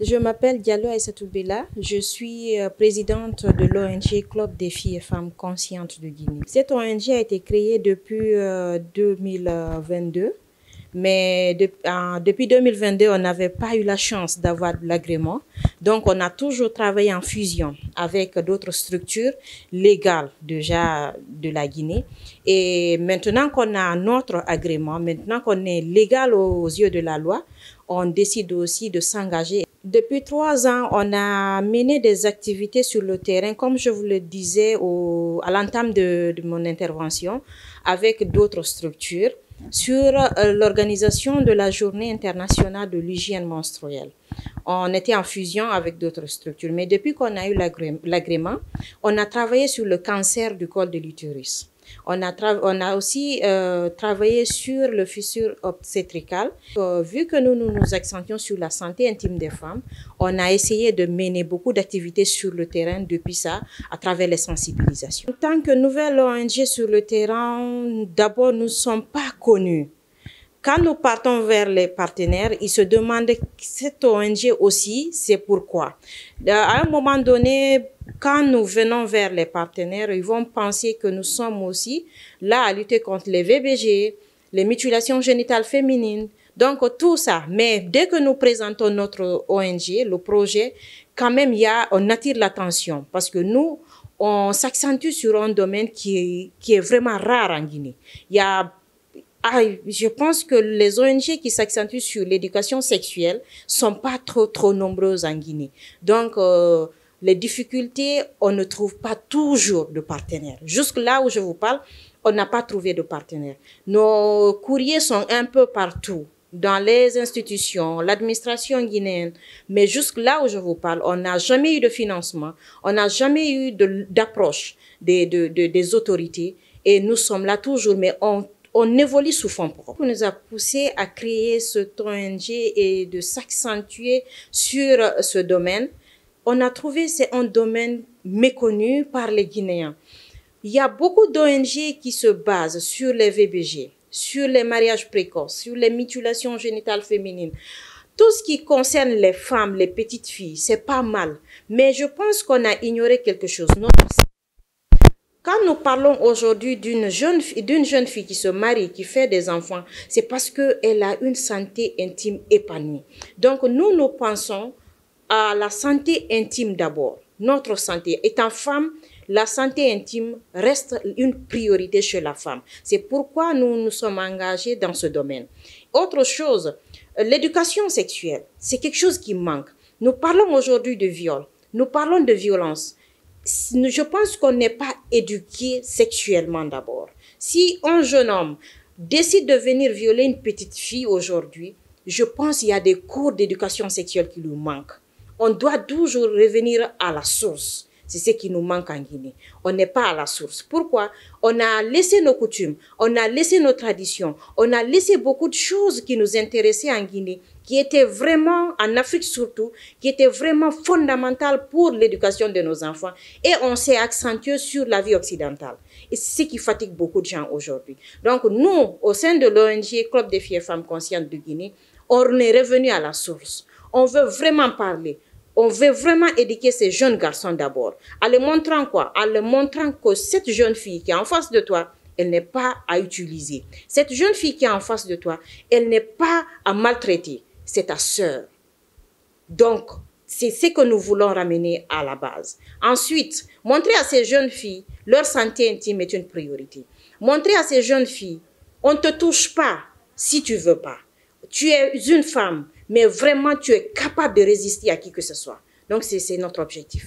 Je m'appelle Diallo Aïssatou Bella. Je suis présidente de l'ONG Club des filles et femmes conscientes de Guinée. Cette ONG a été créée depuis 2022, mais depuis 2022, on n'avait pas eu la chance d'avoir l'agrément. Donc, on a toujours travaillé en fusion avec d'autres structures légales déjà de la Guinée. Et maintenant qu'on a notre agrément, maintenant qu'on est légal aux yeux de la loi, on décide aussi de s'engager. Depuis 3 ans, on a mené des activités sur le terrain, comme je vous le disais à l'entame de mon intervention, avec d'autres structures, sur l'organisation de la Journée internationale de l'hygiène menstruelle. On était en fusion avec d'autres structures, mais depuis qu'on a eu l'agrément, on a travaillé sur le cancer du col de l'utérus. On a aussi travaillé sur le fissure obstétricale. Vu que nous nous accentuons sur la santé intime des femmes, on a essayé de mener beaucoup d'activités sur le terrain depuis ça, à travers les sensibilisations. En tant que nouvelle ONG sur le terrain, d'abord, nous ne sommes pas connus. Quand nous partons vers les partenaires, ils se demandent cette ONG aussi, c'est pourquoi. À un moment donné, quand nous venons vers les partenaires, ils vont penser que nous sommes aussi là à lutter contre les VBG, les mutilations génitales féminines, donc tout ça. Mais dès que nous présentons notre ONG, le projet, quand même, on attire l'attention parce que nous, on s'accentue sur un domaine qui est vraiment rare en Guinée. Je pense que les ONG qui s'accentuent sur l'éducation sexuelle sont pas trop nombreuses en Guinée. Donc, les difficultés, on ne trouve pas toujours de partenaires. Jusque là où je vous parle, on n'a pas trouvé de partenaires. Nos courriers sont un peu partout, dans les institutions, l'administration guinéenne. Mais jusque là où je vous parle, on n'a jamais eu de financement, on n'a jamais eu d'approche des autorités. Et nous sommes là toujours, mais on évolue sous fonds propres. On nous a poussé à créer cette ONG et de s'accentuer sur ce domaine. On a trouvé que c'est un domaine méconnu par les Guinéens. Il y a beaucoup d'ONG qui se basent sur les VBG, sur les mariages précoces, sur les mutilations génitales féminines. Tout ce qui concerne les femmes, les petites filles, c'est pas mal. Mais je pense qu'on a ignoré quelque chose. Quand nous parlons aujourd'hui d'une jeune fille qui se marie, qui fait des enfants, c'est parce qu'elle a une santé intime épanouie. Donc nous pensons à la santé intime d'abord. Notre santé. Étant femme, la santé intime reste une priorité chez la femme. C'est pourquoi nous nous sommes engagés dans ce domaine. Autre chose, l'éducation sexuelle, c'est quelque chose qui manque. Nous parlons aujourd'hui de viol, nous parlons de violence. Je pense qu'on n'est pas éduqué sexuellement d'abord. Si un jeune homme décide de venir violer une petite fille aujourd'hui, je pense qu'il y a des cours d'éducation sexuelle qui lui manquent. On doit toujours revenir à la source. C'est ce qui nous manque en Guinée. On n'est pas à la source. Pourquoi? On a laissé nos coutumes, on a laissé nos traditions, on a laissé beaucoup de choses qui nous intéressaient en Guinée, qui étaient vraiment, en Afrique surtout, qui étaient vraiment fondamentales pour l'éducation de nos enfants. Et on s'est accentué sur la vie occidentale. Et c'est ce qui fatigue beaucoup de gens aujourd'hui. Donc nous, au sein de l'ONG Club des filles et femmes conscientes de Guinée, on est revenu à la source. On veut vraiment parler. On veut vraiment éduquer ces jeunes garçons d'abord. En leur montrant quoi? En leur montrant que cette jeune fille qui est en face de toi, elle n'est pas à utiliser. Cette jeune fille qui est en face de toi, elle n'est pas à maltraiter. C'est ta sœur. Donc, c'est ce que nous voulons ramener à la base. Ensuite, montrer à ces jeunes filles, leur santé intime est une priorité. Montrer à ces jeunes filles, on ne te touche pas si tu ne veux pas. Tu es une femme, mais vraiment tu es capable de résister à qui que ce soit. Donc c'est notre objectif.